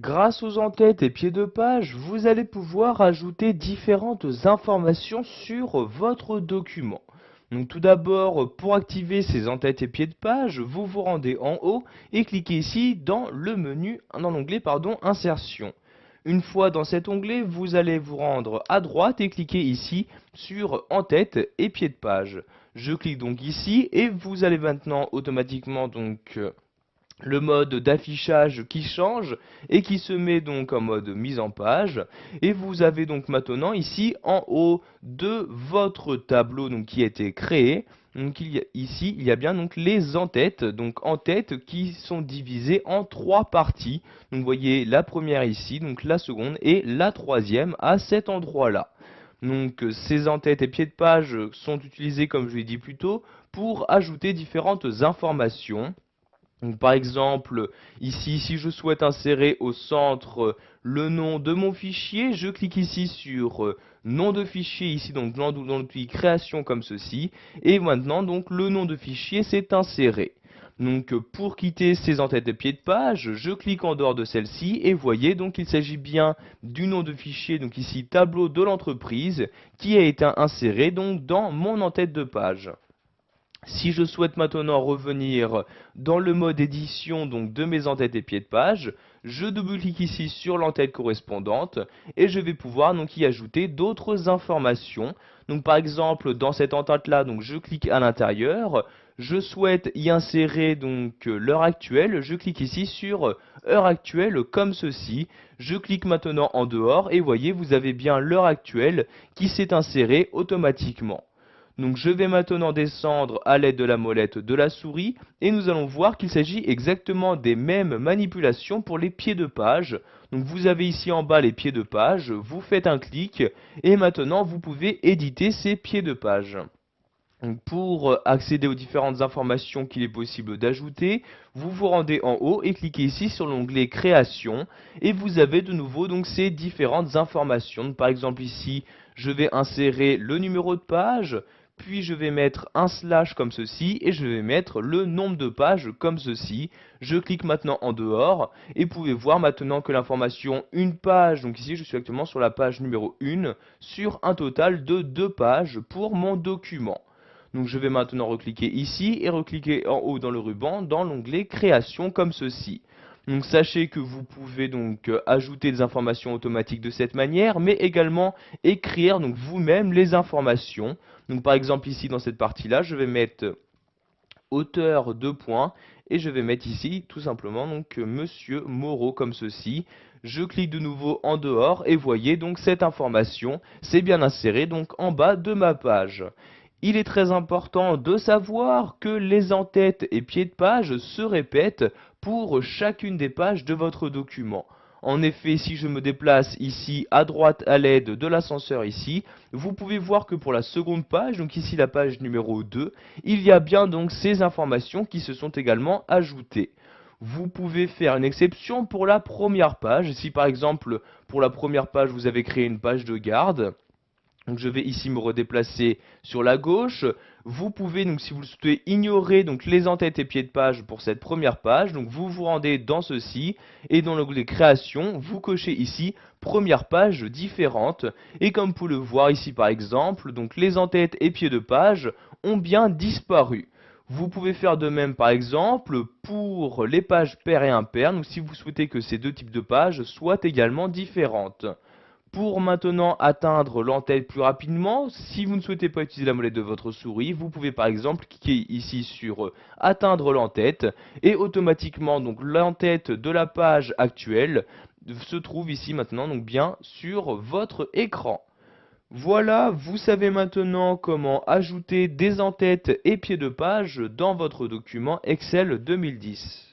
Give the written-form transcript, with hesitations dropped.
Grâce aux en-têtes et pieds de page, vous allez pouvoir ajouter différentes informations sur votre document. Donc tout d'abord, pour activer ces en-têtes et pieds de page, vous vous rendez en haut et cliquez ici dans le menu, dans l'onglet Insertion. Une fois dans cet onglet, vous allez vous rendre à droite et cliquer ici sur en-tête et pieds de page. Je clique donc ici et vous allez maintenant automatiquement le mode d'affichage qui change et qui se met donc en mode mise en page, et vous avez donc maintenant ici en haut de votre tableau donc qui a été créé, donc ici il y a bien donc les en-têtes, donc en-têtes qui sont divisées en trois parties. Donc vous voyez la première ici, donc la seconde et la troisième à cet endroit là. Donc ces en-têtes et pieds de page sont utilisés, comme je l'ai dit plus tôt, pour ajouter différentes informations. Donc, par exemple, ici, si je souhaite insérer au centre le nom de mon fichier, je clique ici sur nom de fichier, ici donc dans l'outil création comme ceci, et maintenant donc le nom de fichier s'est inséré. Donc pour quitter ces en-têtes et pieds de page, je clique en dehors de celle-ci et voyez donc il s'agit bien du nom de fichier, donc ici tableau de l'entreprise, qui a été inséré donc dans mon en-tête de page. Si je souhaite maintenant revenir dans le mode édition donc de mes en-têtes et pieds de page, je double-clique ici sur l'en-tête correspondante et je vais pouvoir donc y ajouter d'autres informations. Donc par exemple dans cette en-tête là, donc je clique à l'intérieur, je souhaite y insérer donc l'heure actuelle, je clique ici sur heure actuelle comme ceci. Je clique maintenant en dehors et voyez vous avez bien l'heure actuelle qui s'est insérée automatiquement. Donc je vais maintenant descendre à l'aide de la molette de la souris et nous allons voir qu'il s'agit exactement des mêmes manipulations pour les pieds de page. Donc vous avez ici en bas les pieds de page, vous faites un clic et maintenant vous pouvez éditer ces pieds de page. Donc pour accéder aux différentes informations qu'il est possible d'ajouter, vous vous rendez en haut et cliquez ici sur l'onglet création et vous avez de nouveau donc ces différentes informations. Donc, par exemple ici, je vais insérer le numéro de page, puis je vais mettre un slash comme ceci et je vais mettre le nombre de pages comme ceci. Je clique maintenant en dehors et vous pouvez voir maintenant que l'information une page, donc ici je suis actuellement sur la page numéro 1 sur un total de 2 pages pour mon document. Donc je vais maintenant recliquer ici et recliquer en haut dans le ruban dans l'onglet création comme ceci. Donc sachez que vous pouvez donc ajouter des informations automatiques de cette manière, mais également écrire donc vous-même les informations. Donc par exemple ici dans cette partie-là, je vais mettre auteur de points et je vais mettre ici tout simplement donc Monsieur Moreau comme ceci. Je clique de nouveau en dehors et voyez donc cette information c'est bien inséré donc en bas de ma page. Il est très important de savoir que les en-têtes et pieds de page se répètent pour chacune des pages de votre document. En effet, si je me déplace ici à droite à l'aide de l'ascenseur ici, vous pouvez voir que pour la seconde page, donc ici la page numéro 2, il y a bien donc ces informations qui se sont également ajoutées. Vous pouvez faire une exception pour la première page. Si par exemple pour la première page vous avez créé une page de garde, donc je vais ici me redéplacer sur la gauche. Vous pouvez, donc si vous le souhaitez, ignorer donc les en-têtes et pieds de page pour cette première page. Donc vous vous rendez dans ceci et dans l'onglet création, vous cochez ici première page différente. Et comme vous pouvez le voir ici par exemple, donc les en-têtes et pieds de page ont bien disparu. Vous pouvez faire de même par exemple pour les pages paires et impaires. Donc si vous souhaitez que ces deux types de pages soient également différentes. Pour maintenant atteindre l'entête plus rapidement, si vous ne souhaitez pas utiliser la molette de votre souris, vous pouvez par exemple cliquer ici sur atteindre l'entête et automatiquement donc l'entête de la page actuelle se trouve ici maintenant donc bien sur votre écran. Voilà, vous savez maintenant comment ajouter des en-têtes et pieds de page dans votre document Excel 2010.